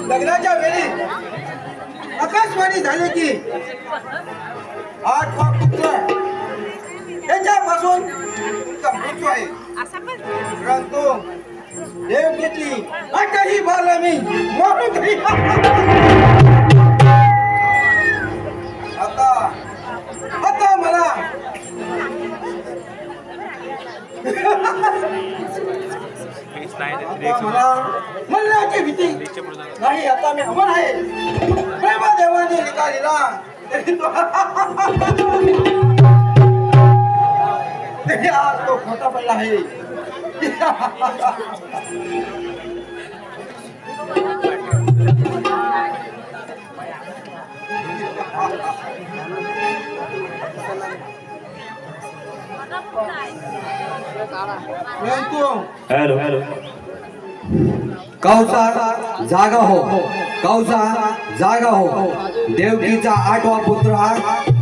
लग्नाच्या वेळी आकाशवाणी झाले की 8 पुत्र त्याच्यापासून तुमचा मृत्यू आहे, परंतु देव घेतली 8ही बाल मी मरून घरी. आता मला मरण्याची भीती नाही. आता मी अमर आहे. प्रेमदेवाने निघालेला तरी आज तो खोटा पडला आहे. हेलो कौसा जागा हो, कौसा जागा हो. देवकीचा 8वा पुत्र हा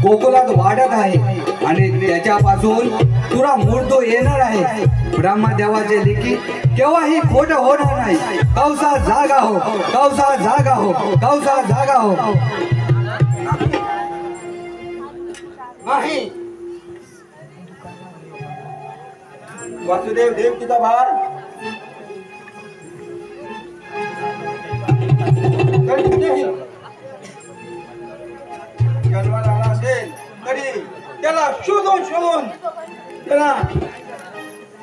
गोकुलात वाढत आहे आणि त्याच्यापासून तुला मृत्यू येणार आहे. ब्रह्मदेवाचे लिखित केव्हाही खोट होणार नाही. कौसा जागा हो, कौसा जागा हो, कौसा जागा हो. नाही वासुदेव देवकीचा भार जन्माला आला असेल तरी त्याला शोधून त्याला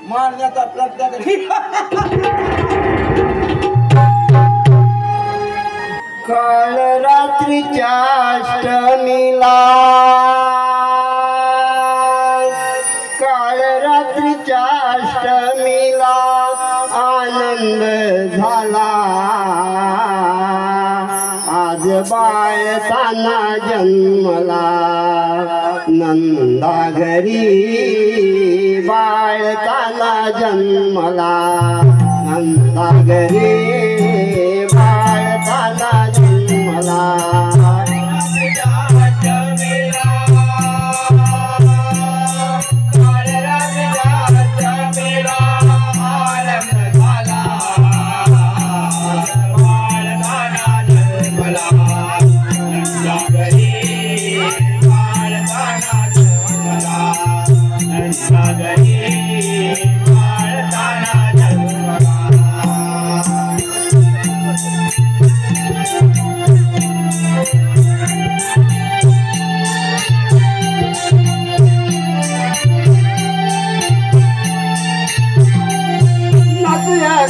मारण्याचा प्रयत्न करी. काल रात्रीच्या अष्टमीला आनंद झाला. आज बाळताना जन्मला नंदा घरी. बाळताना जन्मला नंदा घरी. बाळताना जन्मला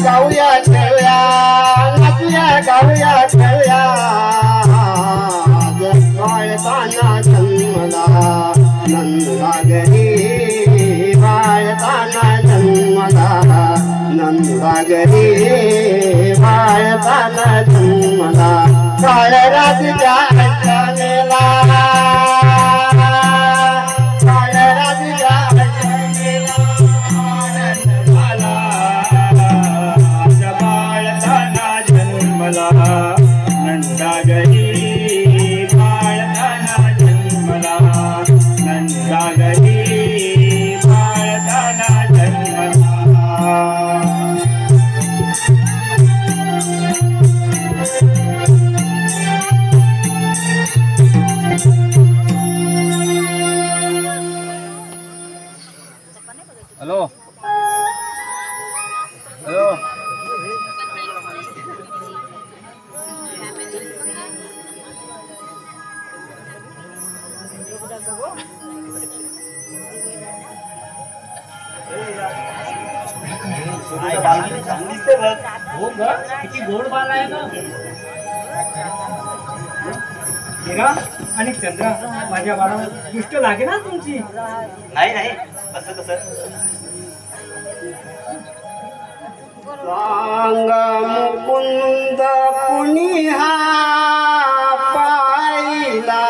गाऊया खेळूया, नाचूया गाऊया खेळूया. बाळताना जन्मला नंदा घरी. बाळताना जन्मला नंदा घरी. बाळताना जन्मला काळ रात्रीच्या अष्टमीला. काळ रात्रीच्या अष्टमीला नंदा घरी. बाळताना जन्मला नंदा घरी. बाळताना जन्मला. हॅलो हॅलो किती गोड बाल आहे ना. मीरा आणि चंद्रा माझ्या बाळाला दृष्ट लागे ना तुमची. नाही नाही असं कसं. सांग मुकुंद पुणी हा पाहिला.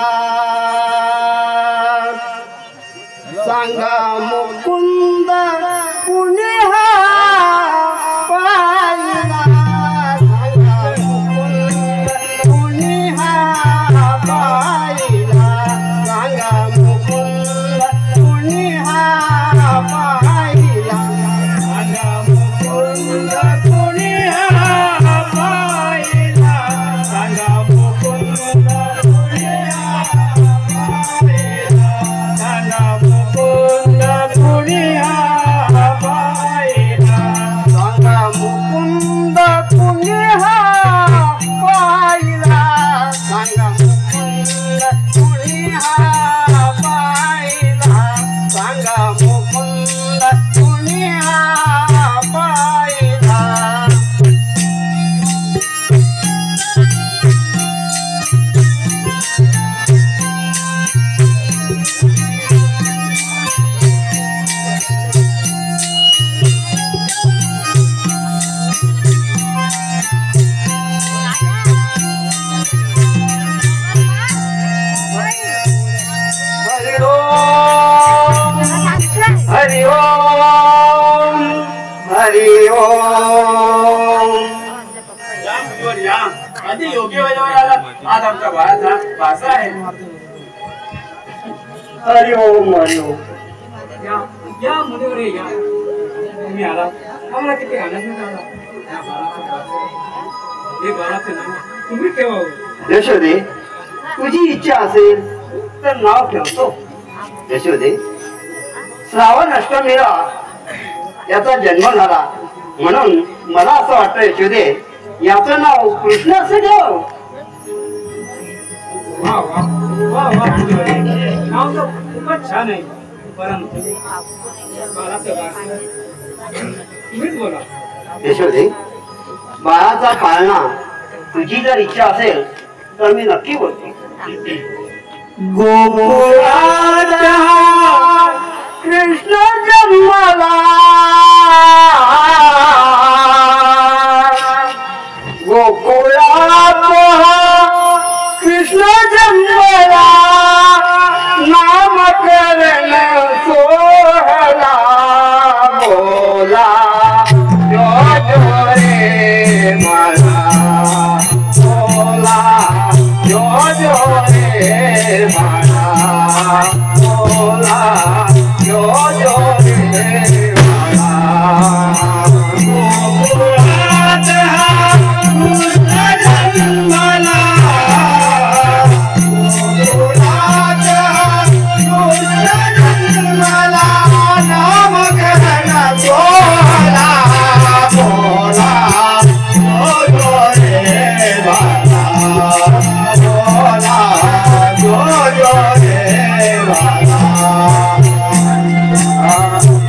सांग मुकुंद पुणे हा पाहिला. सांग मुकुंद पुणे हा पाहिला. सांग मुकुंद पुणे हा पाहिला. सांग मुकुंद पुणे हा पाहिला. योग्य वेळेवर आलात. आज आमच्या बाळाचा वारसा आहे. हरी ओम हरी ओम. या मुलीवर या तुम्ही आला आम्हाला किती आनंद झाला. या बाळाचं वारसा. हे बाळाचं नाव तुम्ही ठेवावं. यशोदे, तुझी इच्छा असेल तर नाव ठेवतो. यशोदे, श्रावण अष्टमीला याचा जन्म झाला म्हणून मला असं वाटतं यशोदे याचं नाव कृष्ण असं ठेव. वा वा वा वा मुलीवर नाव तर खूपच छान आहे. परंतु बाळाचं वारसा तुम्हीच बोला. यशोदे, बाळाचा पाळणा तुझी जर इच्छा असेल तर मी नक्की बोलते. गोकुळात कृष्ण जन्मला, गोकुळात कृष्ण जन्मला, नामकरण सोहळा बोला जो जो रे मला, बोला जो जो रे मला, बोला जो जो रे मला. गोकुळात कृष्ण जन्मला, गोकुळात कृष्ण जन्मला, नामकरण सोहळा बोला जो जो रे मला, बोला जो जो रे मला.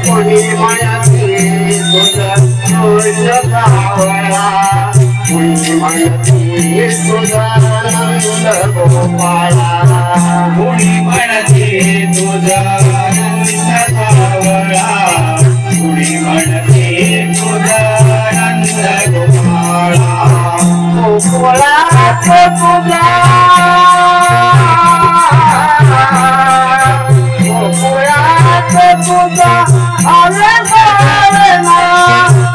कोणी म्हणती तुझं तुझ सावळा, कोणी म्हणती तुझा नंद गोपाळा, कोणी म्हणते तुझा नंद सावळा, कोणी म्हणते तुझा नंद गोपाळा. गोकुळात तुझा, गोकुळात तुझा अलंकारणा,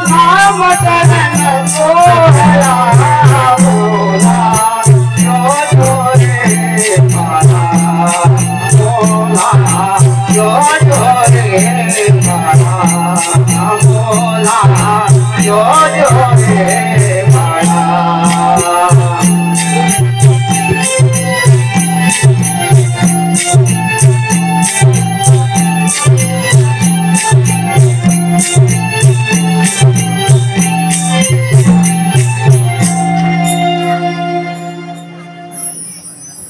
नामकरण सोहळा बोला जो जो रे मला, बोला जो जो रे मला, बोला जो जो रे मला.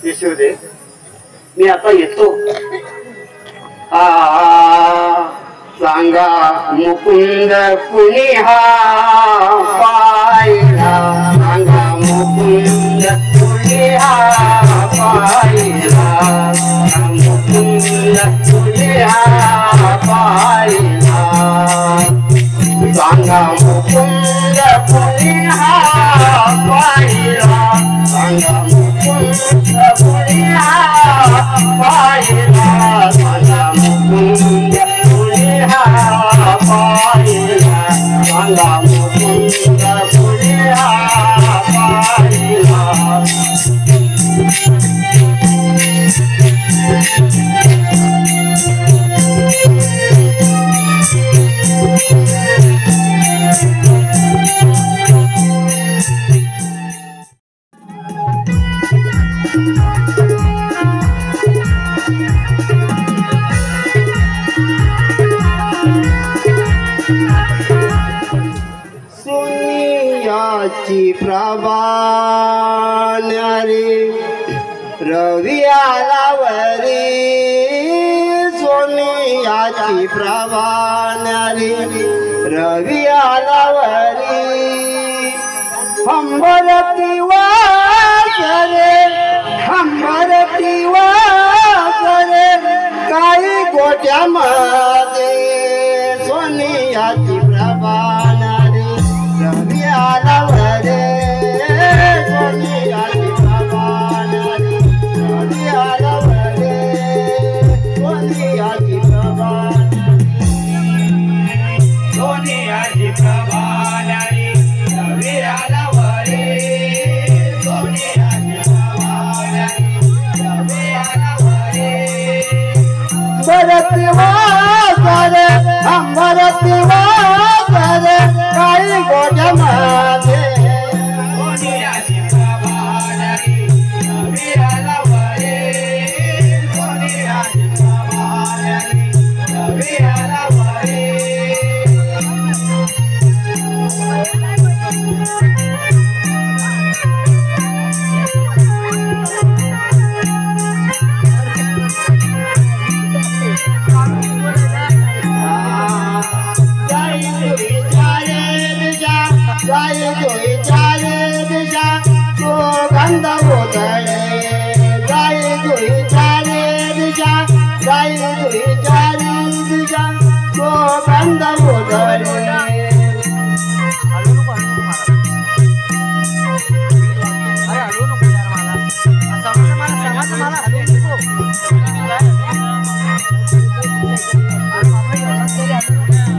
यशोदे, मी आता येतो. सांगा मुकुंद कुणी हा पाहिला, सांगा मुकुंद कुणी हा पाहिला, मुकुंद कुणी हा पाहिला, सांगा मुकुंद कुणी हा पाहिला, सांगा मुकुंद कुणी हा पाहिला, सांगा मुकुंद कुणी हा पाहिला, सांगा मुकुंद कुणी हा पाहिला. सोनियाची प्रभा न्यारी, रवी आलावरी, सोनियाची प्रभा न्यारी, रवी आलावरी, हंबरती वासरे, हंबरती वासरे, काही गोट्यामध्ये सोनियाची प्रभा न्यारी, रवी आलावरे, सोनियाची प्रभा न्यारी, रवी आलावरे, सोनियाची प्रभा सोनियाची प्रभा न्यारी, रवी आलावरे, सोनियाची वासरे अंबरती वासरे काही गोड्या माझे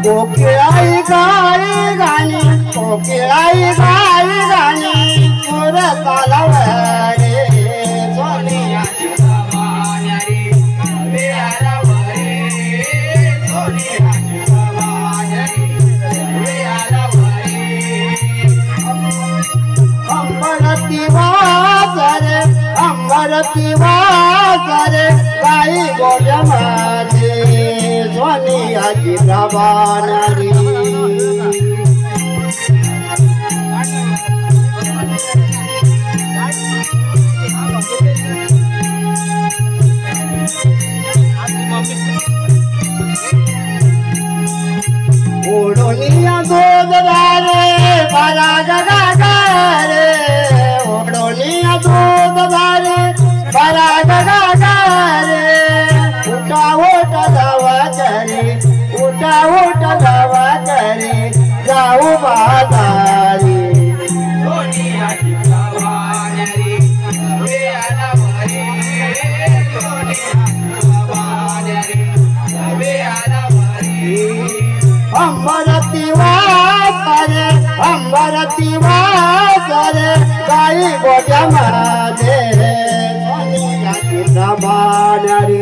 कोकिळाई गाई गाणी कोकिळाई गाई गाणी पुर तालावरे सोनियाची बाबारी वेळावरे सोनियाची बाबारी वेळावरे अंबरती वासरे गाई गोड्या माझे सोनियाची बाबारी ओढोनिया दूधदारे पराग गागारे ओढोनिया दूधदारे पराग गागारे उठा उठ जावा करे जाऊ बाजारी सोनियाची बाबारी वेळावरे सोनियाची बाबारी वेळावरे अंबरती वासरे गाई गोड्या माझे सोनियाची बाबारी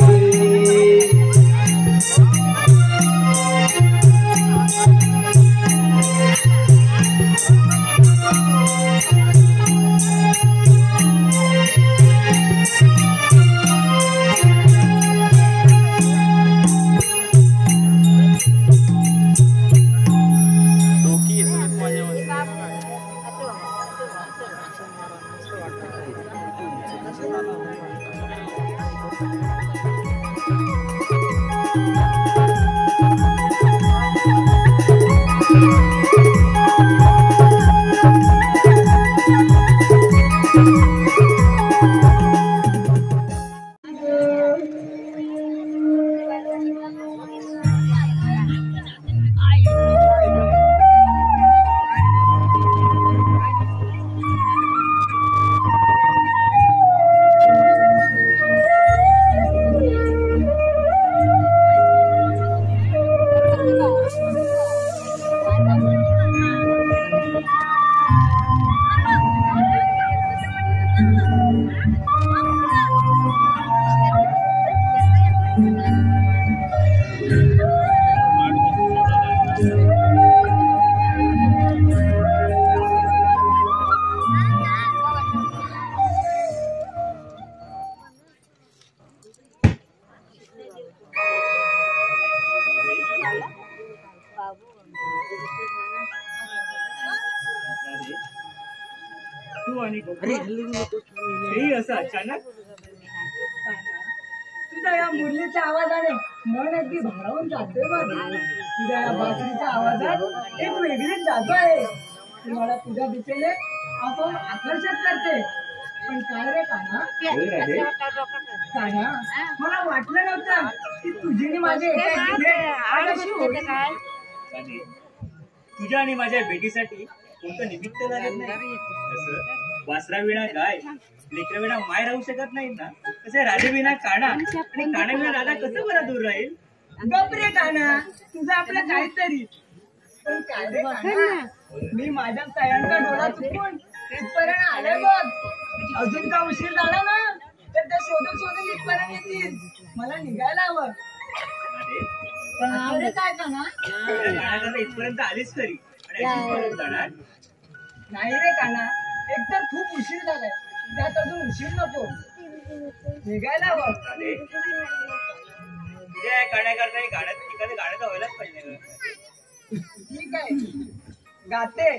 असं अचानक तुझ्या या मुरलीच्या आवाजाने मन अगदी भारावून जाते बघ. तुझ्या या बासरीच्या आवाजात एक वेगळीच जादू आहे. ती मला तुझ्या दिशेने आपण आकर्षित करते. पण काय रे कान्हा, कान्हा मला वाटलं नव्हतं की तुझी माझे तुझ्या आणि माझ्या भेटीसाठी कोणतं निमित्त लागत नाही. वासरा विना गाय, लेकरा विना माय राहू शकत नाही ना. तसे राजे विना काना आणि काना विना राजा कसं बरं दूर राहील. गपरे कान्हा, तुझं आपलं काहीतरी. पण काय रे कान्हा, मी माझ्या सयांचा डोळा चुकून इथपर्यंत आले बघ. अजून का उशीर झाला ना तर ते शोधून इथपर्यंत येतील. मला निघायला हवं. दे. अरे काय काना गाण्याकरता इथपर्यंत आलीच खरी आणि अशीच परत जाणार. नाही रे काना, एकतर खूप उशीर झालाय, त्यात अजून उशीर नको. निघायला बघ. चालेल. तुझ्या गाण्याकरता एखादं गाणं तर व्हायलाच पाहिजे ग. ठीक आहे, गाते.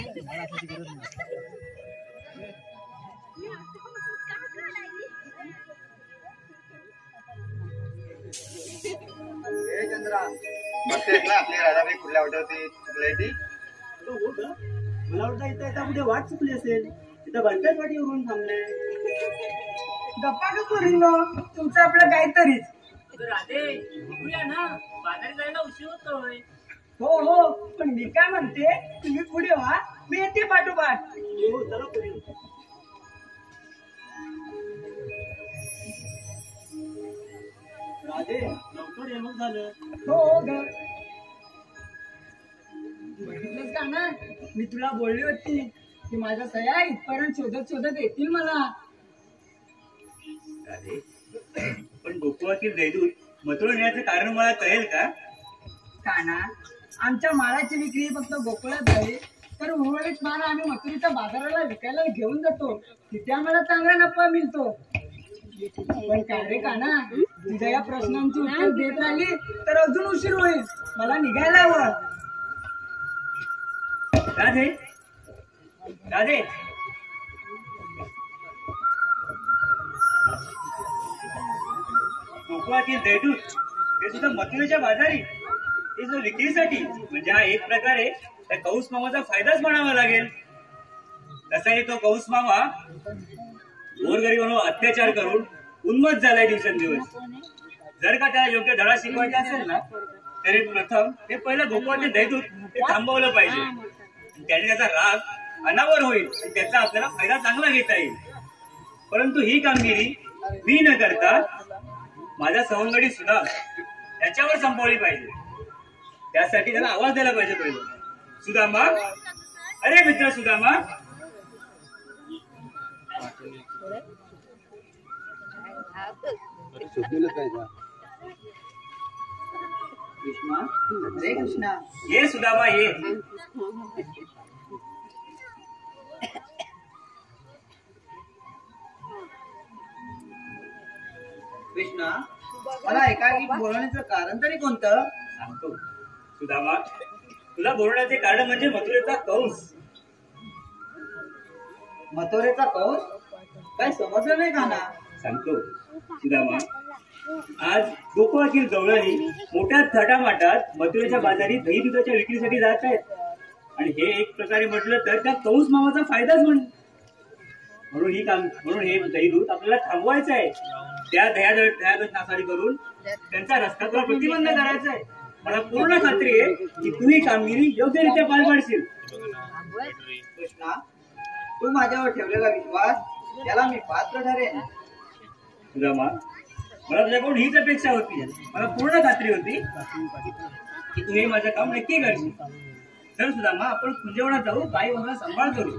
हे चंद्रा मस्त आहेत ना आपली राधाबाई कुठल्या वाटवती चुकली ती हो का? मला वाटतं इथं आता कुठे वाट चुकली असेल. इथं भलत्याच वाटीवरून थांबले. गप्पा गप्पा रिंगो तुमचं आपलं काहीतरीच. राधे बघूया ना, बाजारी जायला उशीर होतोय. हो हो, पण मी काय म्हणते, तुम्ही पुढे व्हा, मी येते पाठोपाठ. हो चला पुढे. राधे लवकर येणं झालं. हो हो ग. बघितलंस का ना, मी तुला बोलली होती की माझ्या सया इथपर्यंत शोधत शोधत येतील मला. राधे पण गोकुळातील जयदूत मथुरा नेण्याचं कारण मला कळेल का? काना, आमच्या मालाची विक्री फक्त गोकुळात झाली तर उर्वरित माल आम्ही मथुरीच्या बाजाराला विकायला घेऊन जातो. तिथे आम्हाला चांगला नफा मिळतो. पण काय रे काना, तुझ्या या प्रश्नांची उत्तर देत राहिली तर अजून उशीर होईल. मला निघायला हवं. राधे राधे गोकुळातील जयदूत हे सुद्धा मथुरेच्या बाजारी, हे सुद्धा विक्रीसाठी. म्हणजे हा एक प्रकारे त्या कौस मामाचा फायदाच म्हणावा लागेल. तसाही तो कौस मामा गोरगरिबांवर अत्याचार करून उन्मत्त झालाय दिवसेंदिवस. जर का त्याला योग्य धडा शिकवायचा असेल ना, तरी प्रथम ते पहिलं गोकुळातील जयदूत ते थांबवलं पाहिजे. त्याने त्याचा राग अनावर होईल आणि त्याचा आपल्याला फायदा चांगला घेता येईल. परंतु ही कामगिरी मी न करता माझा सवंगडी सुद्धा त्याच्यावर संपवली पाहिजे. त्यासाठी त्याला आवाज द्यायला पाहिजे. पहिलं, सुदामा, अरे मित्र सुदामा. अरे कृष्णा, ये सुदामा ये. कृष्णा, मला एकाकी बोलवण्याचं कारण तरी कोणतं? सांगतो सुदामा. तुला बोलण्याचे कारण म्हणजे मथुरेचा कंस. मथुरेचा कौस? काय समजलं नाही का ना? सांगतो सुदामा. आज गोकुळातील गवळणी मोठ्या थाटामाटात मथुरेच्या बाजारी दही दुधाच्या विक्रीसाठी जात आहेत. आणि हे एक प्रकारे म्हटलं तर त्या कौस मामाचा फायदाच म्हणून हे दही दूध आपल्याला थांबवायचं आहे. त्या दह्यादोष नासाडी करून त्यांचा रस्ता तुला प्रतिबंध करायचा आहे. मला पूर्ण खात्री आहे की तू ही कामगिरी योग्यरित्या पार पाडशील. कृष्णा, तू माझ्यावर ठेवलेला विश्वास याला मी पात्र ठरेन. सुदामा, मला तुझ्याकडून हीच अपेक्षा होती. मला पूर्ण खात्री होती की तू हे माझं काम नक्की करशील. चल सुदामा, आपण कुंजवनात जाऊ, काही मला सांभाळ करू.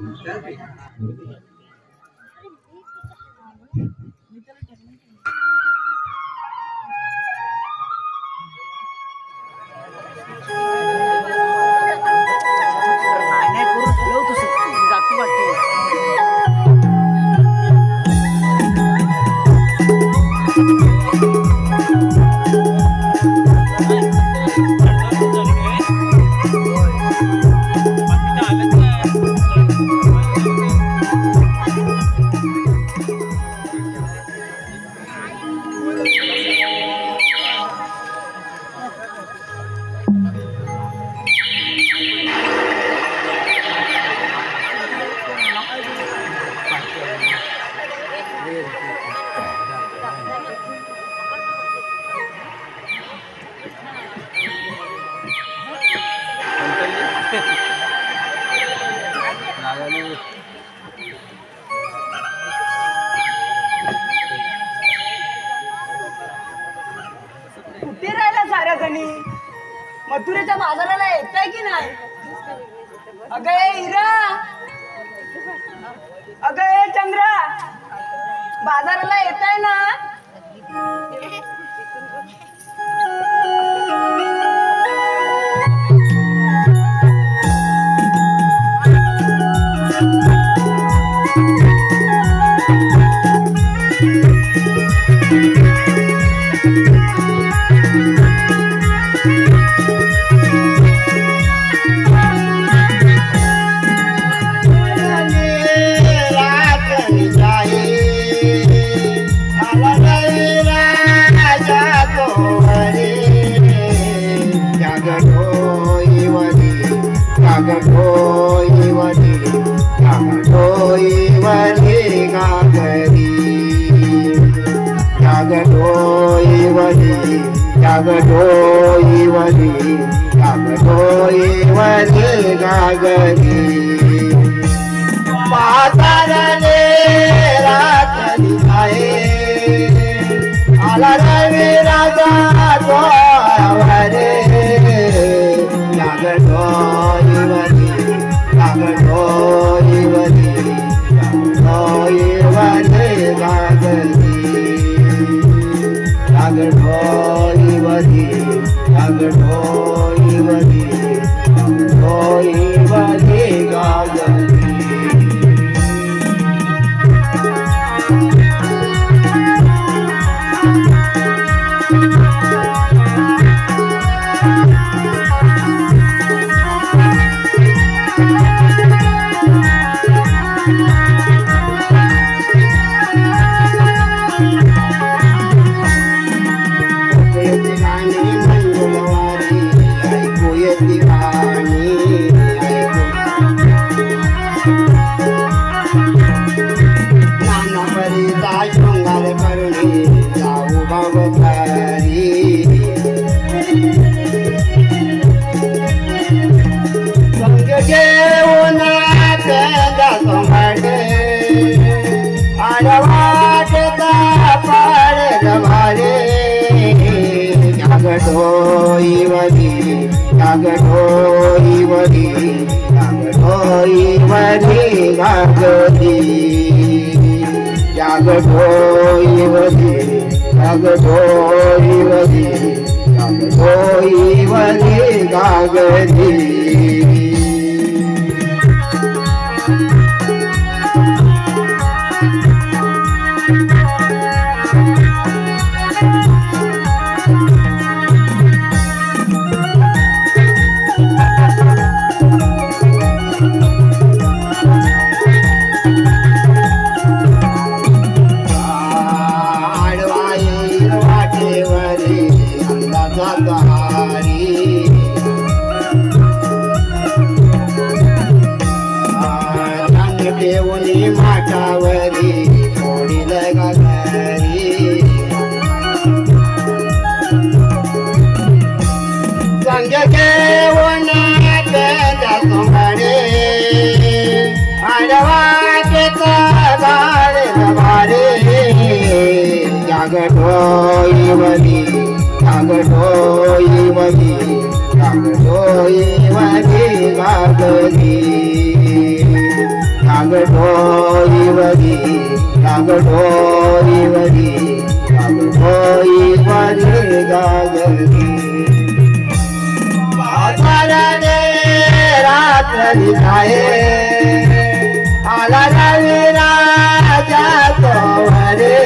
कुठे राहिला साऱ्या जणी? मथुरेच्या बाजाराला येताय की नाही? अगं ए हिरा, अगं ए चंद्रा, बाजाराला येताय ना? वरी जागडोई वरी गागरी जागडोई वरी जागडोई वरी जागडोई वरी गागरी पातारले रात्री आहे आला रवी राजा वरे जागडोई वरी जागडोई वरी जागडोई वरी गागरी जागडोई वरी जागडोई वरी जागडोई वरी गागरी जागडोई वरी जागडोई वरी जागडोई वरी गागरी जागडोई वरी जागडोई वरी जागडोई वरी गागरी देवनी माठावरी थोडी लगारी संग घेऊन सोंगाडे आडवाटेचा गाडे जमारे जागडोई वरी जागडोई वरी जागडोई वरी गागरी जागडोई वरी जागडोई वरी जागडोई वरी गागरी पातारले रात्री आहे आला रवी राजा वरे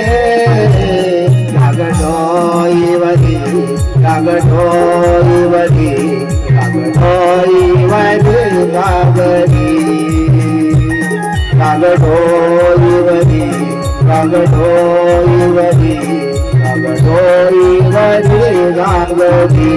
जागडोई वरी जागडोई वरी जागडोई वरी गागरी जागडोई वरी जागडोई वरी जागडोई वरी गागरी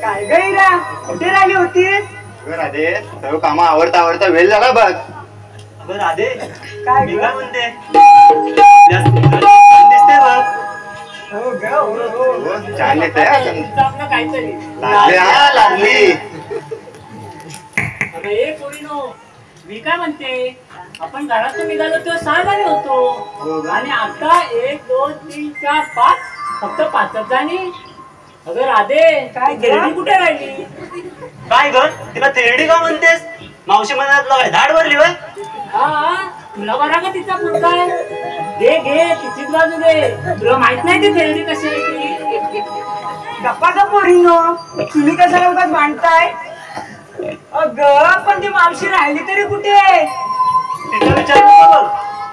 काय गैरा कुठे राहिली होतीस? राधे सर्व काम आवडता आवडता वेळ झाला बघ. अगं राधे काय मी ग? काय म्हणते दिसते बघ. हो ग हो छान येत आहे आपलं काहीतरी लागली अगं ए पोरीनो, मी काय म्हणते, आपण घरातून निघालो तेव्हा 6 जणी होतो आणि आता 1 2 3 4 5 फक्त 5च जणी. अगं राधे, काय गिरणी कुठे राहिली? काय ग तिला थेरडी का म्हणतेस? मावशी मनात काय धाड भरली होय? हा, तुला बरा का तिचा मुलगा आहे? घे तिचीच बाजू दे. तुला माहित नाही ती थेरडी कशी आहे ती? गप्पा का पोरीनो, तुम्ही कशाला उगाच भांडताय? अगं पण ती मावशी राहिली तरी कुठे? तिचा विचार नको बघ.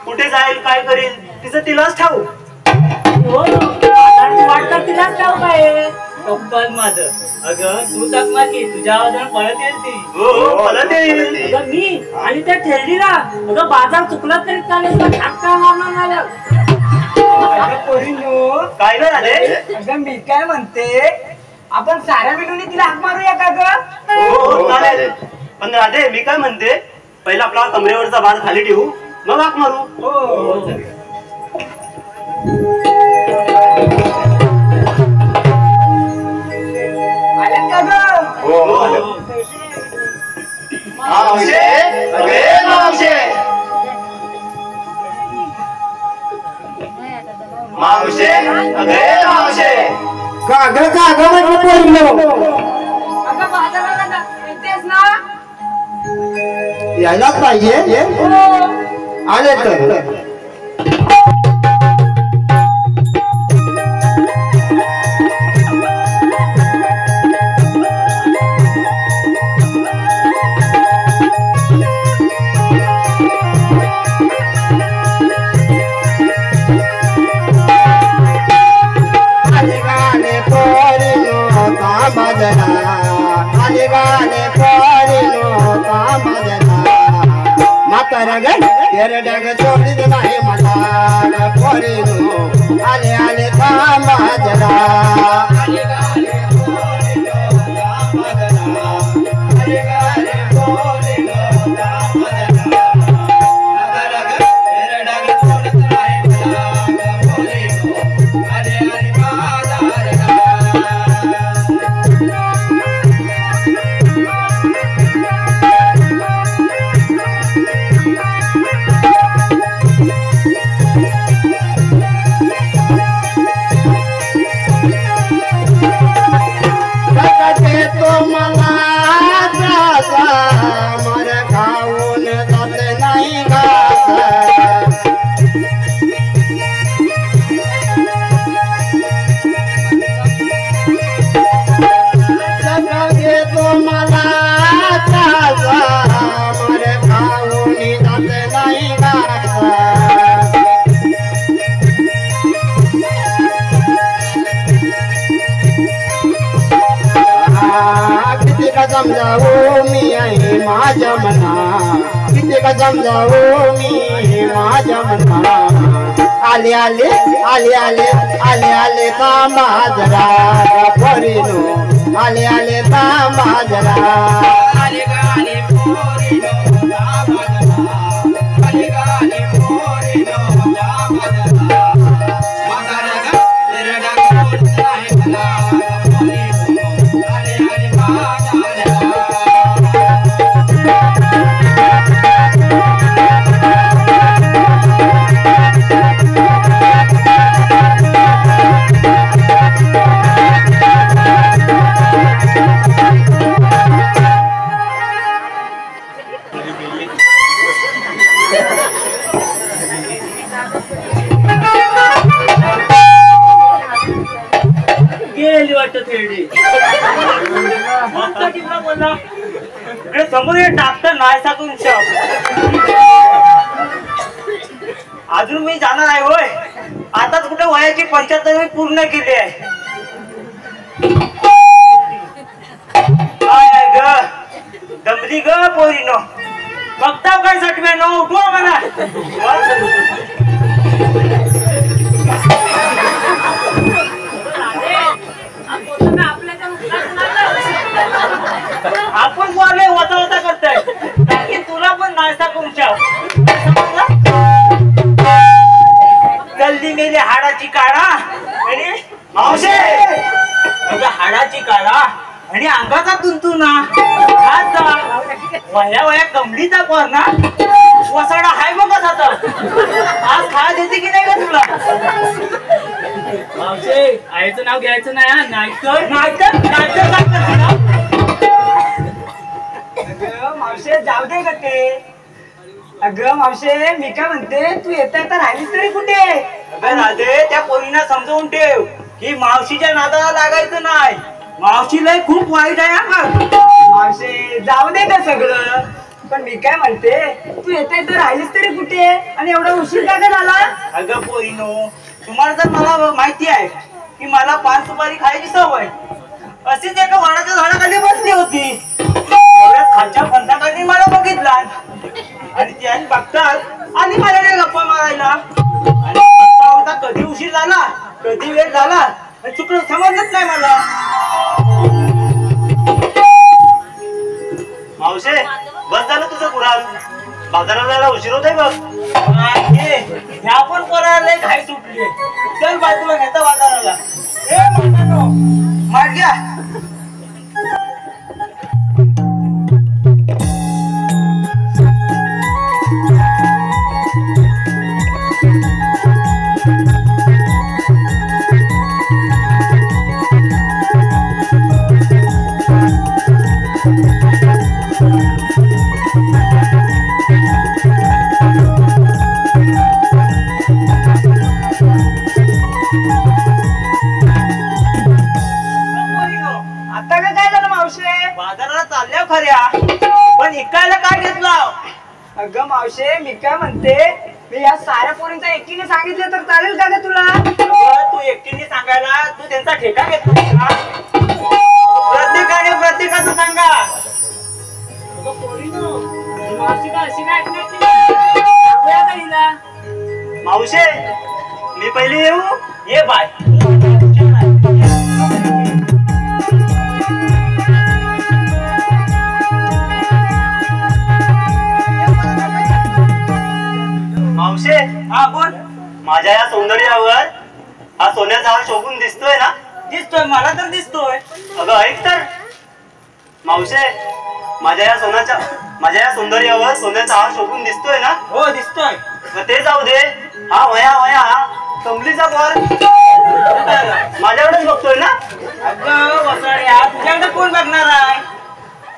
कुठे जाईल काय करील तिचं तिलाच ठाऊ. हो, आता वाटतं तिलाच ठाऊ काय पप्पाच माझं. अगं तू तकमा की तुझ्या आवाजाने पळत येईल ती. हो परत येईल. अगं मी आणि त्या थेरडीला अगं बाजार चुकला तरी चालेल, पण ठाकटा मारणार नाही. अगं पोरीनो, काय ग राधे? अगं मी काय म्हणते, आपण साऱ्या मिळून तिला हाक मारूया का ग? हो चालेल. पण राधे मी काय म्हणते, पहिला आपला कमरेवरचा भार खाली ठेवू मग हाक मारू. हो आल्यात का ग? हो आलो. मावशे अगे मावशे मावशे अगे मावशे काग म्हटलं पोरीनो. अगं बाजाराला येतेस ना? यायलाच पाहिजे. आले तर सोडित नाही मला पोरीनो, आले आले थांबा जरा. समजावो मी आहे माझ्या मना, किती का समजावो मी माझ्या मना. आले आले आले आले आले आले थांबा जरा पोरीनो, आले आले थांबा जरा. आले आले पोरीनो थांबा जरा, आले आले पोरीनो थांबा जरा. म्हातारा ग तेरा डाग बोलता है मला पोरीनो, आले आले थांबा जरा. गेली वाटत थेरडी. बोलला समोर टाकतं नाही साकून अजून मी जाणार आहे होय. आताच कुठे वयाची 75 पूर्ण केली आहे. काय ग दमली ग पोरीनो, बघताव काय सटव्यानो, उठवा म्हणा. आपण बोलले वता वता करताय, तुला पण नाश्ता करूच्या. जल्दी मेली हाडाची काढा आणि मावशे अगं हाडाची काढा आणि अंगाचा तुंतुना हात वया वया कमलीचा पोर ना वसाडा हाय बघ आता आज खायला देते की नाही का तुला मावशे आईचं नाव घ्यायचं नाही हा नाहीतर अगं मावशे जाऊ दे का ते अगं मावशे मी काय म्हणते तू येता तर राहिलीस तरी कुठे अगं राधे त्या पोरींना समजावून ठेव की मावशीच्या नादाला लागायचं नाही मावशी लय खूप वाईट आहे हा मावशे जाऊ दे का सगळं पण मी काय म्हणते तू येता तर राहिलीस तरी कुठे आणि एवढा उशीर का झाला अगं पोरीनो तुम्हाला तर मला माहिती आहे की मला पान सुपारी खायची सवय अशीच एका वडाच्या झाडाखाली बसली होती एवढ्याच खालच्या फणसाखाली मला बघितला आणि त्याने बघतात आणि माझ्याकडे गप्पा मारायला आणि बघता बघता कधी उशीर झाला कधी वेळ झाला चुकलं समजलंच नाही मला मावशे बस झालं तुझं कुराल बाजाराला जायला उशीर होतोय बघ ह्या पण पोराला घाई सुटली चल बाजूला घेता बाजाराला ए मातानो, मार घ्या आता का काय झालं मावशे बाजाराला चालल्या खऱ्या पण इकायला काय घेतलं अगं मावशे मी काय म्हणते मी या साऱ्या पोरींचा एकीने सांगितलं तर चालेल का ग तुला तू एकटीने सांगायला तू त्यांचा ठेका घेतला का प्रत्येकाचं सांगा मावशे मी पहिले येऊ ये बाय मावशे हा बोल माझ्या या सौंदर्यावर हा सोन्याचा हार शोभून दिसतोय ना दिसतोय मला तर दिसतोय अगं ऐक तर मावशे माझ्या या सौंदर्यावर सोन्याचा हार शोभून दिसतोय ना हो दिसतोय मग ते जाऊ दे हा वया वया कमलीचा पोर माझ्याकडेच बघतोय ना अगं वसाड्या तुझ्याकडे कोण बघणार आहे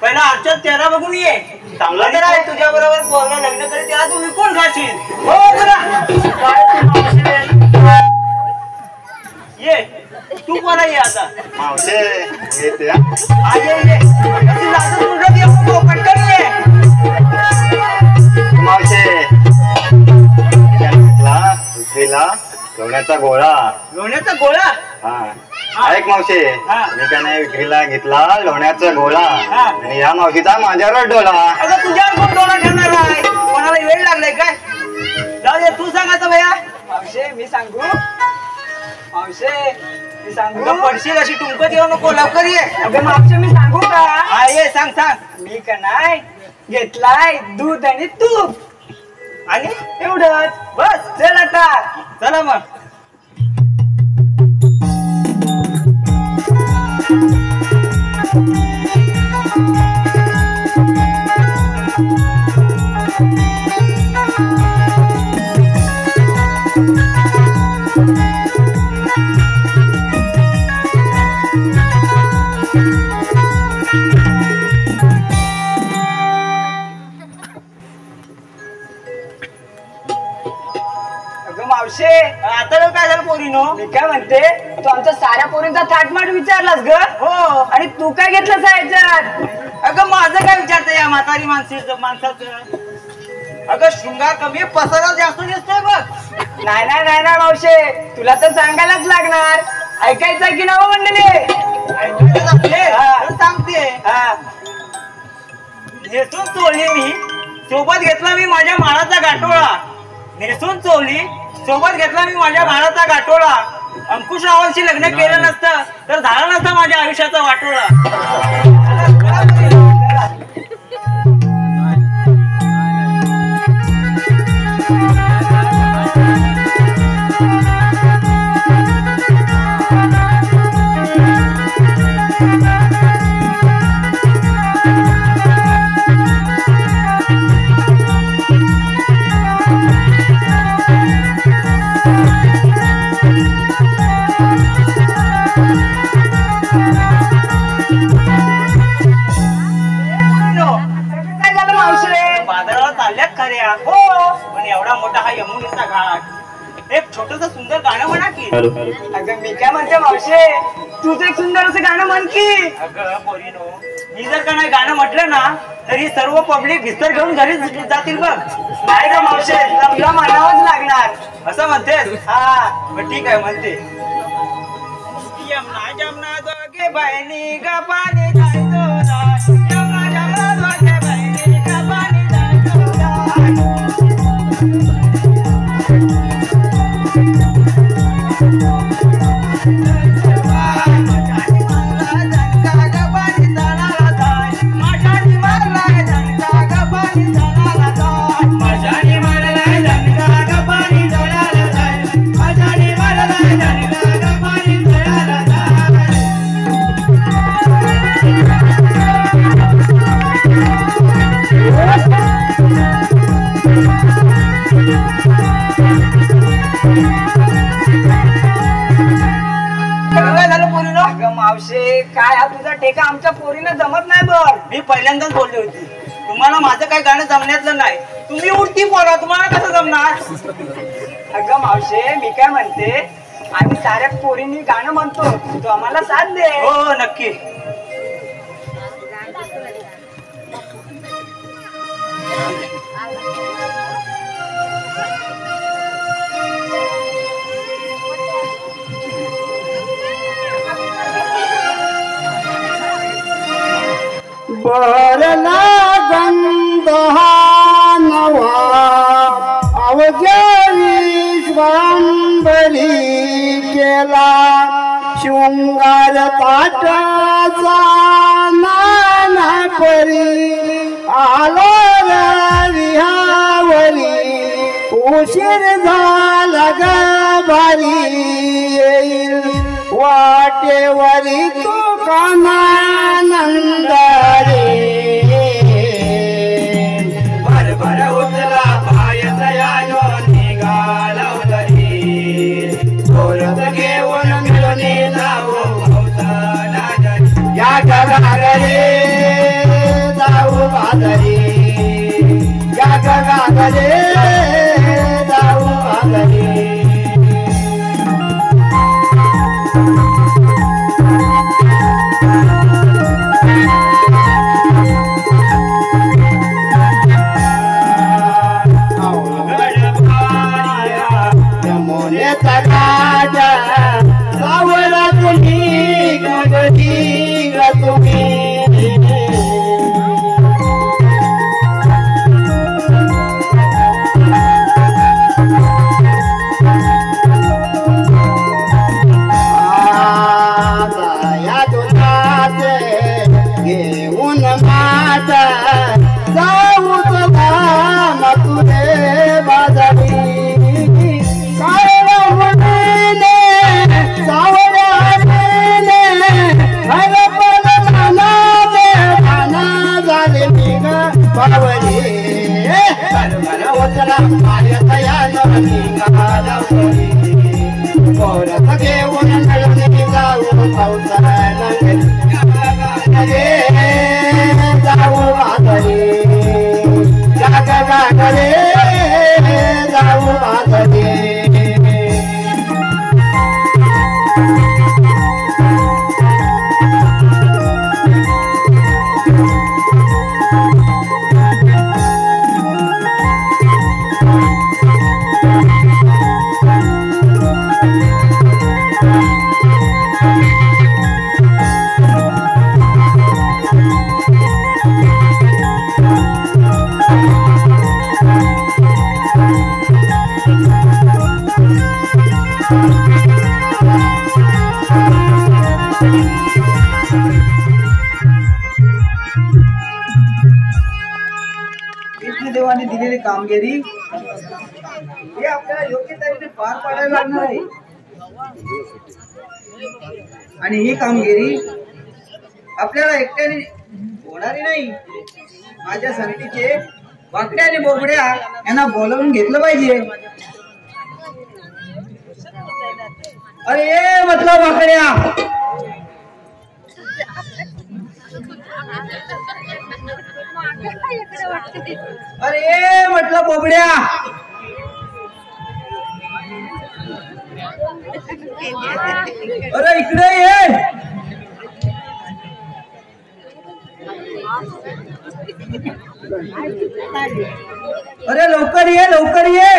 पहिला आजच्या चेहरा बघून ये चांगला तर आहे तुझ्या बरोबर पोरगा लग्न करेल त्याला तुम्ही कोण खाशील हो ये तू कोणा ये आता मावशे येते हा ये अशी लाजून मुलगा ये नको, पटकन ये मावशे उठलेला लोण्याचा गोळा लोण्याचा गोळा हा ऐक मावशे हा. मी त्याने विक्रीला घेतला लोण्याचा गोळा हा. आणि या मावशीचा माझ्यावर डोला अगं तुझ्यावर कोण डोळा ठेवणार आहे कोणाला वेळ लागलाय काय जाऊ दे तू सांग आता भैया मावशे मी सांगू मावशे मी सांगू तुला पडशील अशी टुंकत येऊ नको लवकर ये अगं मावशे मी सांगू का हा ये सांग मी का नाही घेतलाय दूध आणि तूप आणि एवढंच बस चल आता चला मग अगं मावशे आता काय झालं पोरीनो मी काय म्हणते तू आमच्या साऱ्या पोरींचा थाटमाट विचारलास ग हो आणि तू काय घेतलं याच्यात अगं माझं काय विचारतं या म्हातारी माणसाचं अगं शृंगार कमी पसारा जास्त दिसतोय बघ नाही मावशे तुला तर सांगायलाच लागणार ऐकायचं की नाव मंडळी ऐकायला लागले? तर सांगते नेसून चोळली मी सोबत घेतला मी माझ्या माळाचा गाठोळा नेसून चोळली सोबत घेतला मी माझ्या माळाचा गाठोळा अंकुश रावांशी लग्न केलं नसतं तर झाला नसता माझ्या आयुष्याचा वाटोळा छोटस सुंदर गाणं म्हणा की. अगं मी काय म्हणते मावशे, तुझं एक सुंदर असं गाणं म्हण की. अगं पोरीनो, मी जर का नाही गाणं म्हटलं ना तरी सर्व पब्लिक भिस्तर घेऊन घरी जातील बघ. नाही का मावशे, तुला म्हणावंच लागणार. असं म्हणतेस? हा मग ठीक आहे म्हणते. यमुना जमुना दोघे बहिणी ग पाणी जायचो दाट. यमुना जमुना दोघे बहिणी ग पाणी जायचो दाट. मावशे काय हा तुझा टेका आमच्या पोरीनं जमत नाही बघ. मी पहिल्यांदाच बोलली होती तुम्हाला माझं काही गाणं जमण्यातलं नाही. तुम्ही उलटी बोला, तुम्हाला कसं जमणार? अगं मावशे मी काय म्हणते, आम्ही साऱ्या पोरींनी गाणं म्हणतो, तू आम्हाला साथ दे. हो नक्की. बरला गंध हा नवा अवघ्या विश्वांबरी केला. शृंगार ताटाचा नाना परी आलो विहावरी. उशीर झाला ग भारी येईल वाटेवरी तो कानानंद रे. भरभर उचला पाय तयानो निघाला उदरी. थोरत घेऊन मिळून जाऊ भोवताला घरी. या गगागरे जाऊ बाजारी. या गगागरे जाऊ बाजारी. देवाने दिलेली कामगिरी हे आपल्याला योग्य तऱ्हेने पार पाडायला लागणार आहे. आणि ही कामगिरी आपल्याला एकट्याने होणारी नाही. माझ्या संगतीचे वाकड्या आणि बोबड्या यांना बोलवून घेतलं पाहिजे. अरे मतलब वाकड्या, अरे म्हटलं बोबड्या, अरे इकडे ये. अरे लवकर ये, लवकर ये.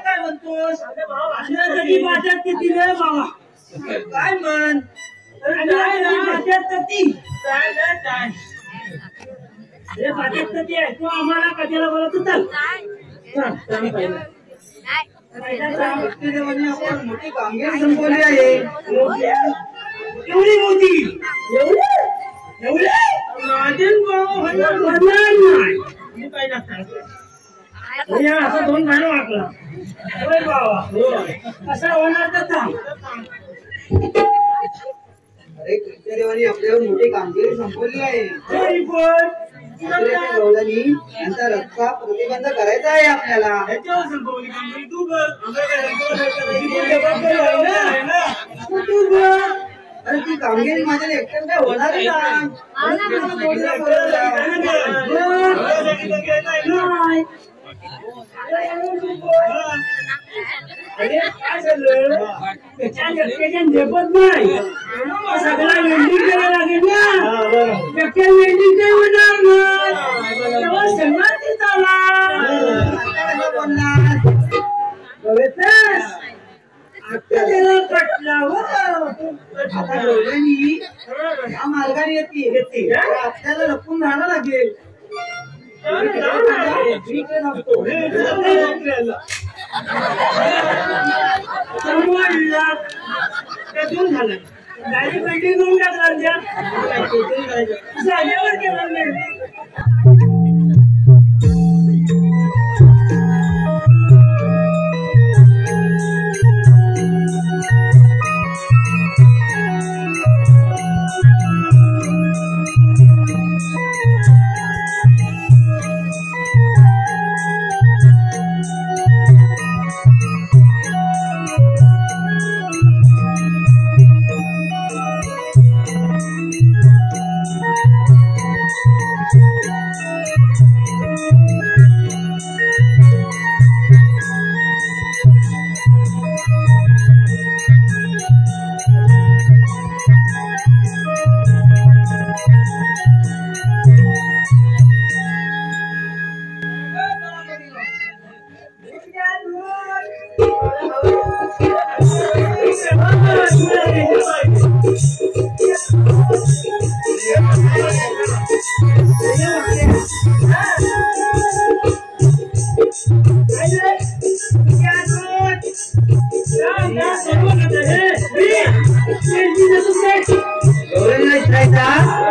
काय म्हणतोस? किती रे बाबा काय म्हण तू आम्हाला कशाला बोलत होता? आपण मोठी कामगिरी संपवली आहे. एवढी मोठी एवढी असं दोन गाणं वाटलं असं होणार तर अरे कृष्णदेवानी आपल्यावर मोठी कामगिरी संपवली आहे. यांचा रस्ता प्रतिबंध करायचा आहे आपल्याला. अरे ती कामगिरी माझ्या एकट्याने काय होणार नाही. अरे काय झालं त्याच्या झेपत नाही सगळा वेल्डिंग करायला लागेल ना. त्याच्या वेल्डिंग काय होणार ना तेव्हा सगळं या मार्गाने येते आपल्याला लपून राहावं लागेल. झालं गाडी पेंटिंग करून टाकला जागेवर केलं.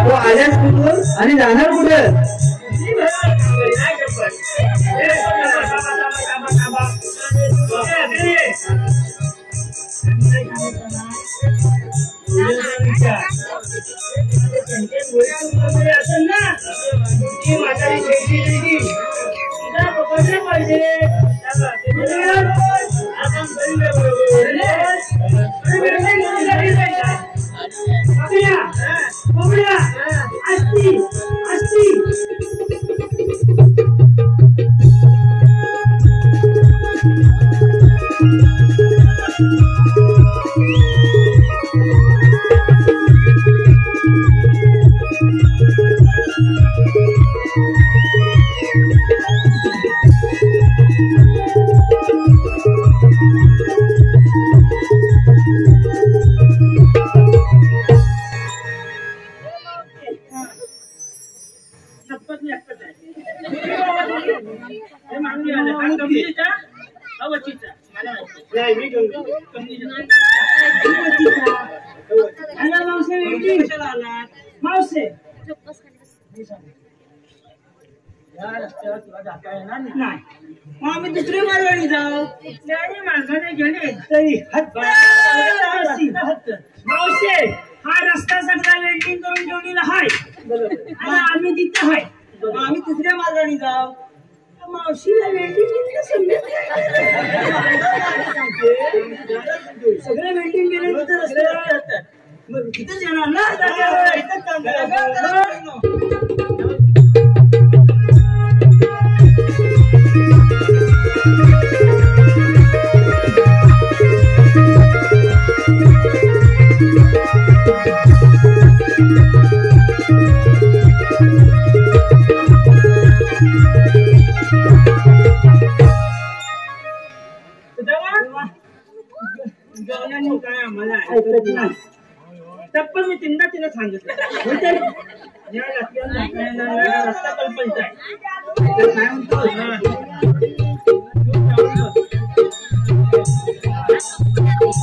तो आल्यास कुठून आणि जाणार कुठं? आम्ही दुसरी मालवणी जाऊ त्याने माणसाने गेले तरी मावशे हा रस्ता सगळा वेल्डिंग करून ठेवलेला हाय आणि आम्ही तिथे हाय आम्ही तिसऱ्या मालवणी जाऊ मावशीला वेल्डिंग सगळे वेल्डिंग गेले तिथे रस्त्यावर जातात मग तिथेच येणार ना इथंच काम तप्पल मी तीनदा तिला सांगितलं रस्ता कल्पना काय म्हणतो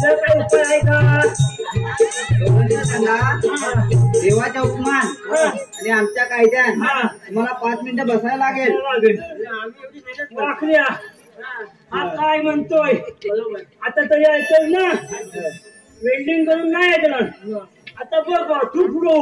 काही उपाय आहे का? देवाच्या उपमान आणि आमच्या कायद्यात तुम्हाला 5 मिनिटं बसायला लागेल. वाकड्या हा काय म्हणतोय आता तरी ऐकल ना वेल्डिंग करून नाही ऐकणार आता बघ तू पुढो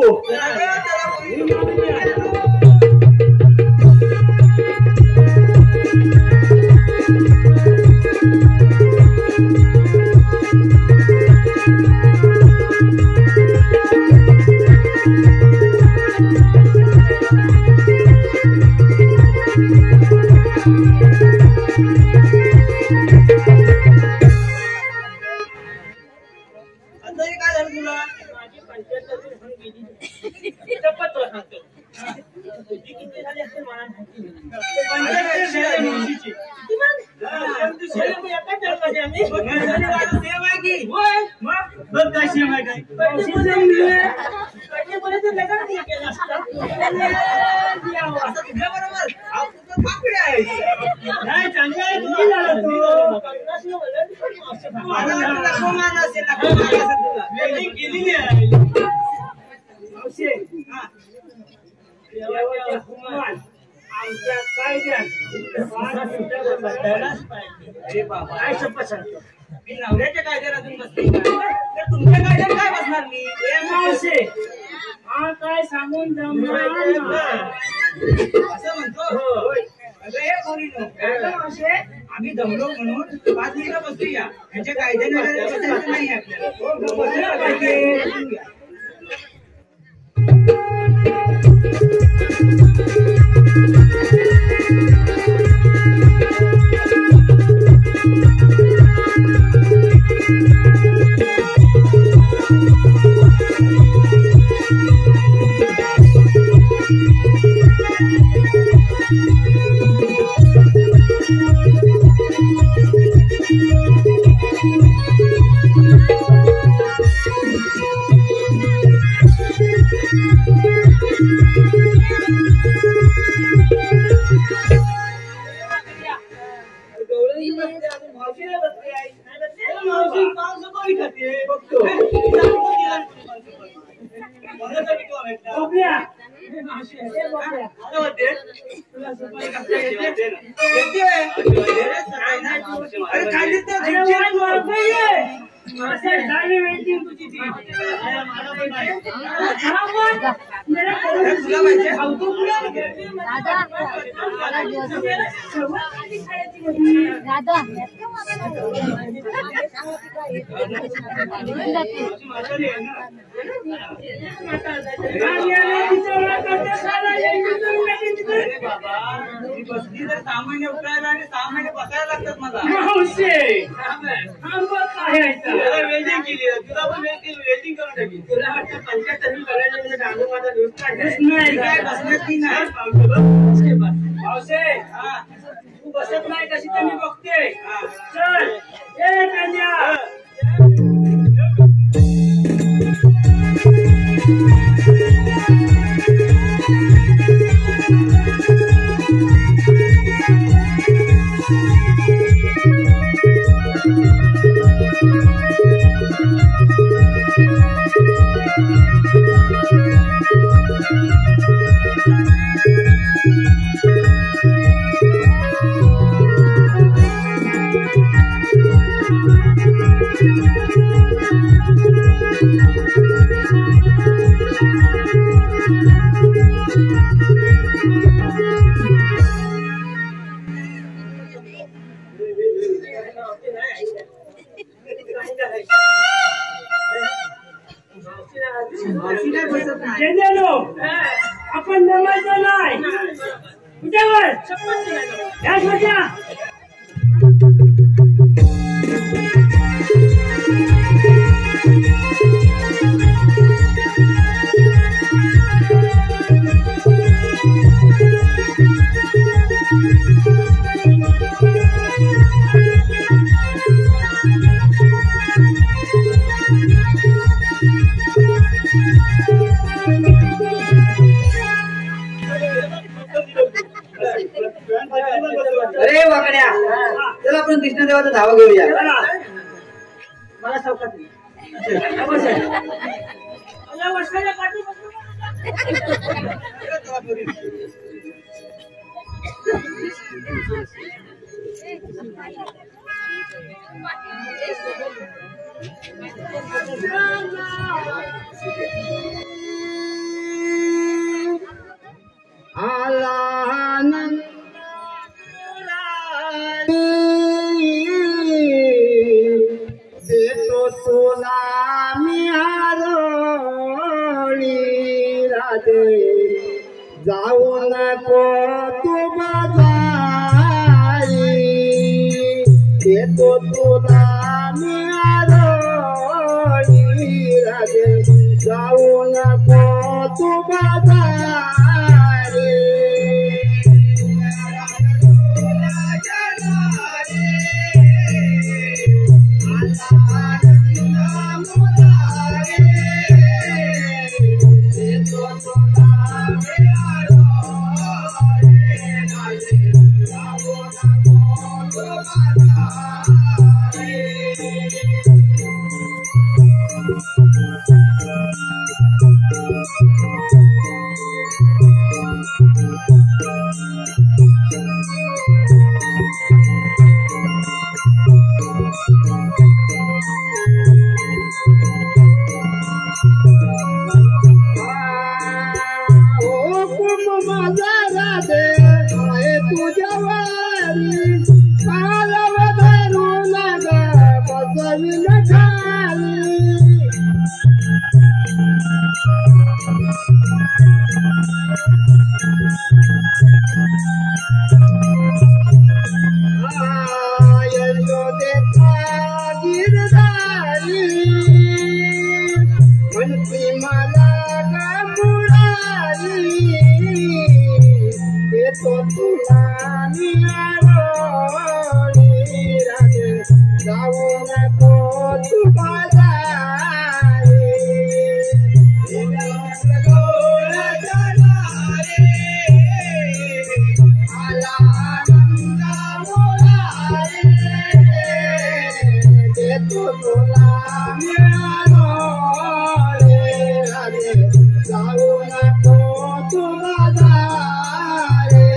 नवऱ्याच्या कायद्यात अजून बसते तर तुमच्या कायद्यात काय बसणार मी मावशे हा काय सांगून असं म्हणतो मावशे आम्ही दमलो म्हणून 5 मिनिटं बसूया यांच्या कायद्याने नाही आपल्याला अजून मावशी नाही बसली आई. मावशी मांस कोणी खाते बघतो. कोणासाठी तो भेटला? बघूया. मावशी आहे बघूया. अरे होते. तुला सुपारी कसं येते ना? येते. अरे खाली तर झिंगझिंग वाजते. मासे झाली वेळची तुझी ती. मला पण नाही. मेरा तुला माहिती आहे? सामान्य उतरायला आणि सामान्य बसायला लागतात मला. वेल्डिंग केली तुला पण वेल्डिंग करून टाकी. तुला वाटतं 75 करायला म्हणजे डांगू माझा दिवस नाही काय बसण्यात की नाही पावसे. तू बसत नाही कशी तर मी बघते. चल ए कन्या. आपण नमायचं नाही उद्यावर अरे वाकड्या चला आपण कृष्णदेवाचं धावा घेऊया. मला चौकात वर्षाच्या पाठी आनंद देतो तुला मी आरोळी राधे जाऊ नको तू बाजारी देतो तुला मी आरोळी राधे जाऊ नको तू बाजारी येतो तुला मिळालो रे राधे जाऊ नको तुला दारे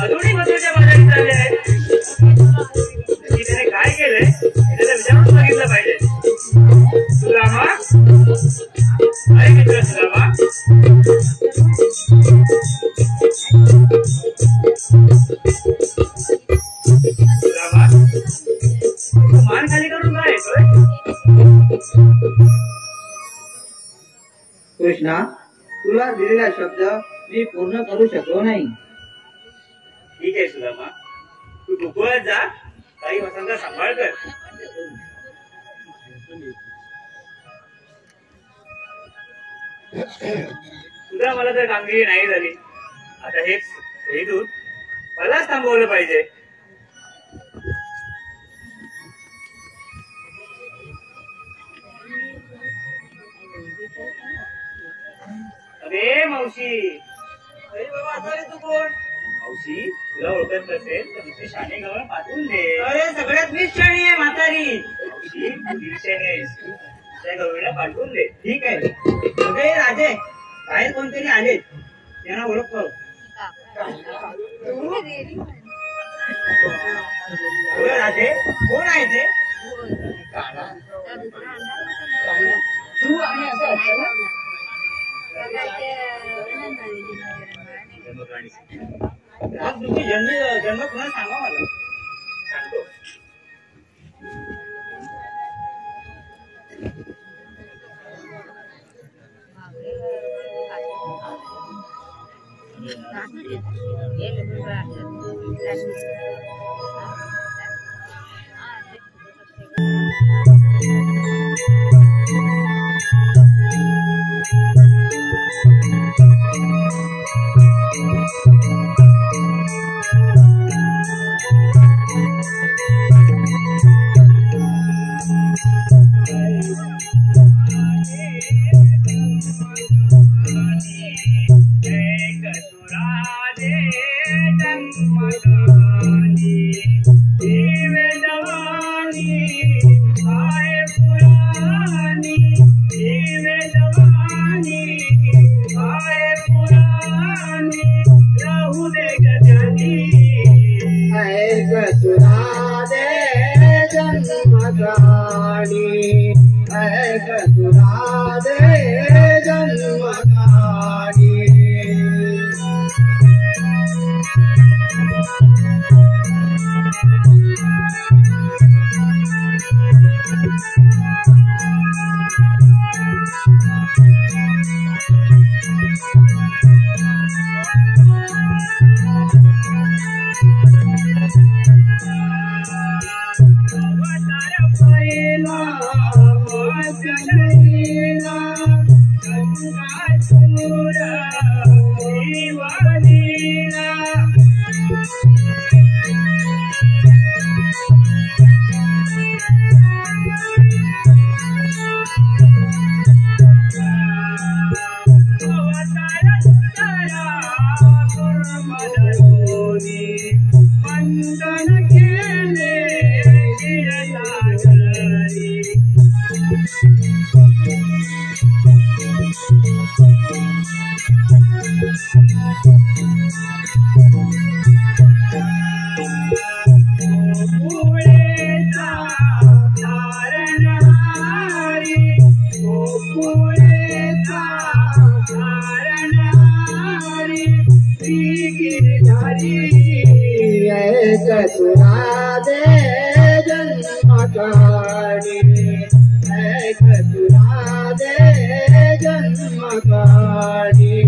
अजूनही मधुरच्या बाजारी चालले आहेत. त्याने काय केलंय त्याला विचारून बघितलं पाहिजे. सुदामा, अरे मित्र सुदामा, सुदामा तू मान खाली करून काय येतोय? कृष्णा, तुला दिलेला शब्द मी पूर्ण करू शकलो नाही. ठीक आहे सुदामा, तू गोकुळात जा, काही वसंत सांभाळ कर. सुद्धा मला तर कामगिरी नाही झाली. आता हे दूध मलाच थांबवलं पाहिजे. अरे मावशी, अरे बाबा आता रे तू कोण? मावशी तुला ओळखत नसेल तर तुझे शाणे गवळ पाठवून दे. अरे सगळ्यात मीच शाणी आहे म्हातारी. मावशी दीडशेनेस त्या गवळीला पाठवून दे. ठीक आहे. अरे राजे, बाहेर कोणतरी आलेत, त्यांना ओळख पाहू. राजे कोण आहे ते? तू आणि असं असतं ना? मग तुमची जन्म पुन्हा सांगा मला. सांगतो. Pureta तुला दे जन्म काढी ऐक तुला दे जन्म काढी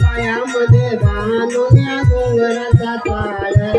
पायामध्ये बांधून या गोंगराचा ताळ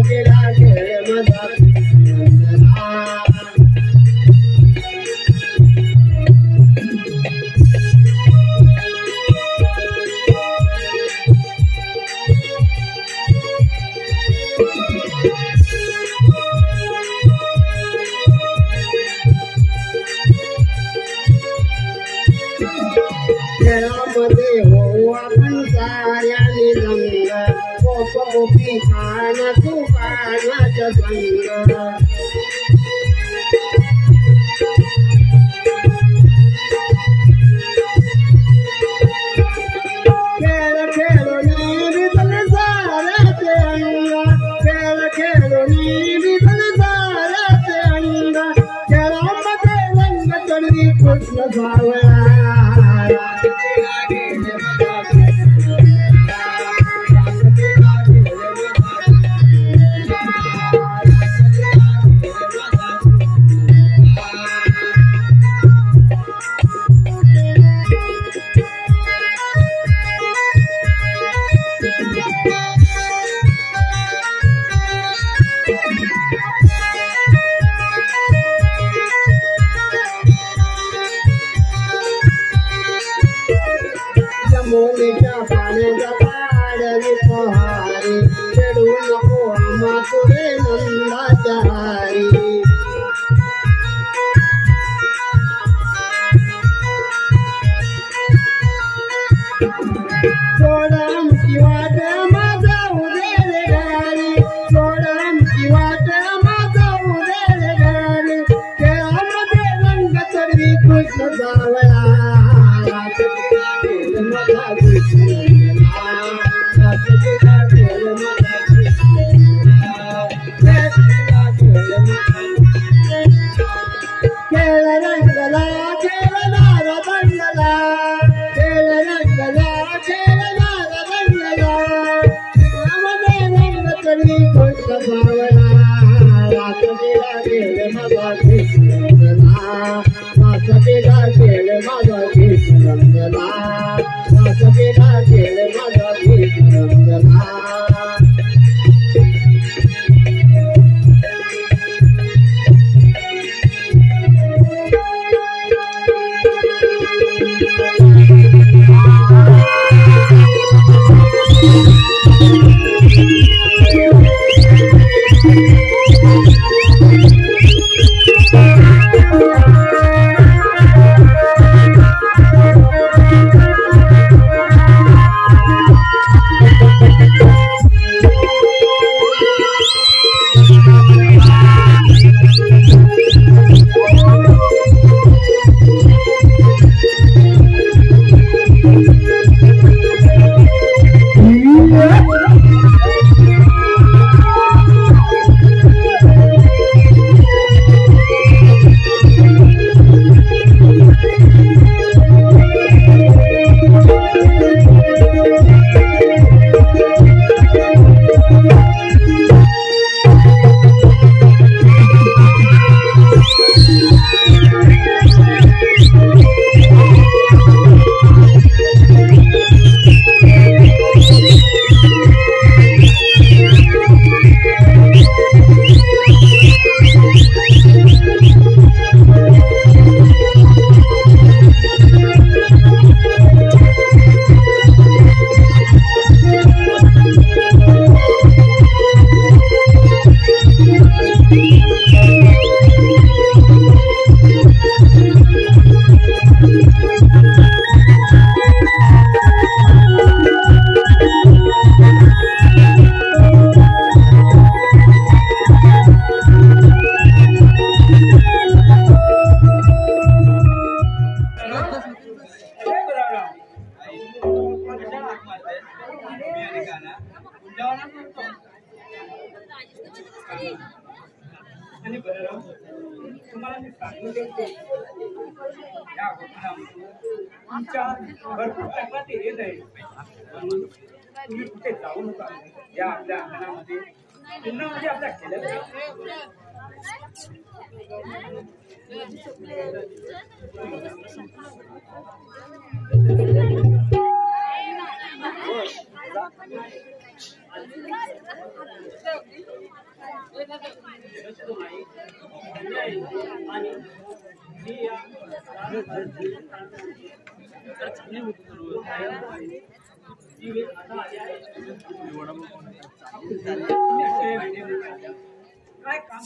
क्रीडा खेळ माझा कृष्णनंदना खेळामध्ये हो आपण साऱ्याने रंग गोप गोपी खान तू पाण्याचा संग खेळ खेळून बितल साऱ्याचे अंग खेळ खेळून बितल साऱ्याचे अंग खेळामध्ये रंग चढवी कृष्ण सावळा मोलीच्या पाण्याचा पाडवी पहारी चढू नको आम्हा तुरे नंदाच्या हारी सोडा आमची वाट माझा उदे घरी सोडा आमची वाट माझा उदे घरी खेळामध्ये रंग चढवी कृष्ण सावळा आणि बलराम तुम्हाला मी सांगू शकतो या तुमच्या भरपूर तक्रारी येत आहे म्हणून तुम्ही कुठे जाऊ नका या आपल्या अंगणामध्ये पुन्हा म्हणजे आपल्या खेळत काय काम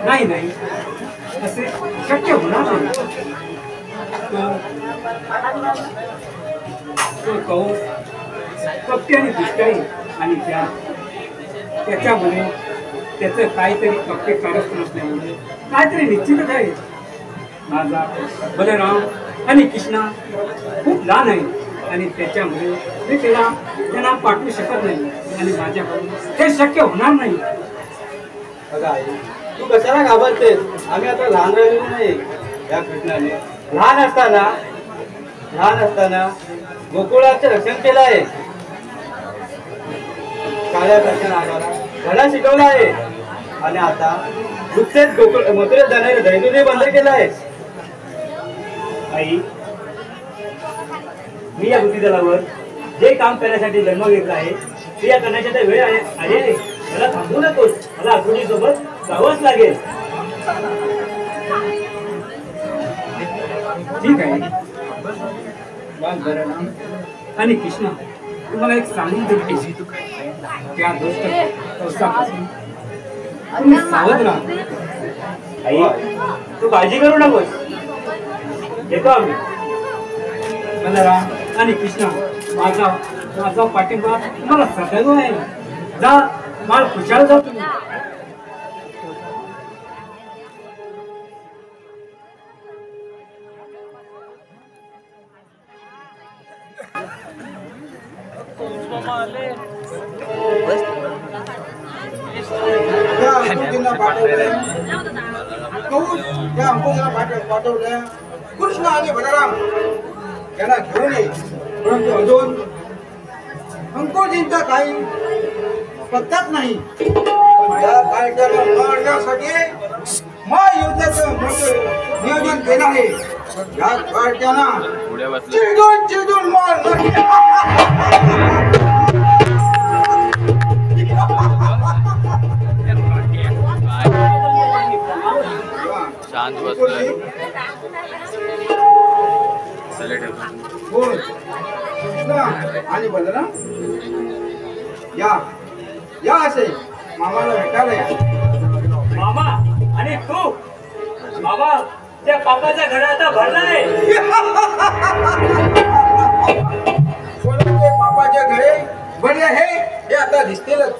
नाही नाही असे शक्य होणार नाही. तो कौस कपटी आणि दुष्टाई आणि त्याच्यामध्ये त्याचं काहीतरी कपटे कारस्थान असल्यामुळे काहीतरी निश्चितच आहे. माझा बलराम आणि कृष्णा खूप लहान आहे आणि त्याच्यामुळे मी त्यांना पाठवू शकत नाही आणि माझ्याकडून हे शक्य होणार नाही. बघा आई, तू कशाला घाबरतेस? आम्ही आता लहान राहिलेलो नाही. या कृष्णाने लहान असताना गोकुळाचं रक्षण केलं आहे. काळ्या आम्हाला धडा शिकवला आहे आणि आता नुकतेच मथुरेत जाणारे दैनंदिन बंद केलं आहे. आई, मी या कृती दलावर जे काम करण्यासाठी जन्म घेतला आहे ते या करण्याच्या त्या वेळ आली आहे. मला थांबवू नकोस. मला अक्रोडी सोबत जावंच लागेल. ठीक आहे. बलराम आणि कृष्णा तुम्हाला एक सांगून देतो, त्या दोस्तापासून तुम्ही सावध राहा. आई, तू काळजी करू नकोस. येतो आम्ही. बलराम आणि कृष्णा माझा पाठिंबा तुम्हाला सदैव आहे. जा, माल खुशाल जा तुम्ही. पाठवलं कृष्ण आणि बलराम यांना घेऊन ये. परंतु अजून अंकुजींचा काही पत्ताच नाही. या कार्यक्रमाला मारण्यासाठी महायुद्धाचं मोठं नियोजन केलं आहे. या कार्यक्रमाला चिडून मारलं. शांत बसलोय. आणि बलराम या असे मामाला भेटायला या. मामा आणि तू. मामा, त्या पापाचा घडा आता भरलाय. पापाचे घडे भरले आहे हे आता दिसतीलच.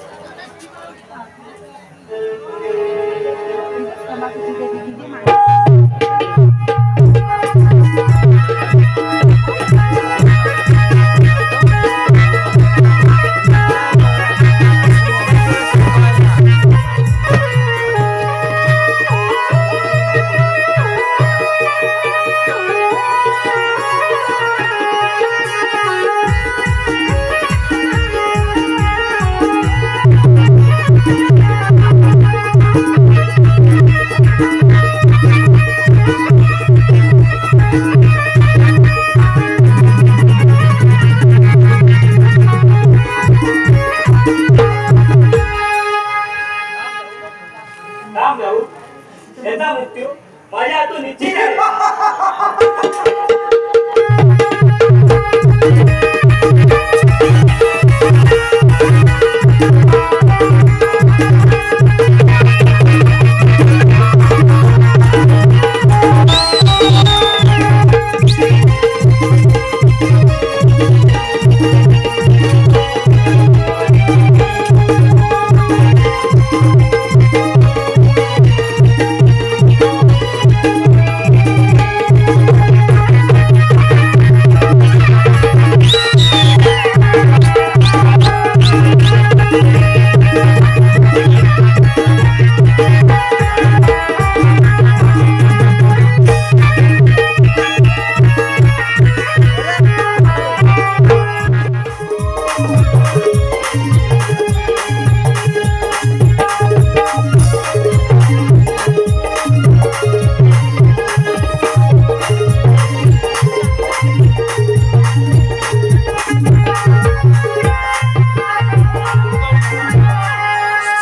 त्याचा मृत्यू माझ्या हातून निश्चित आहे.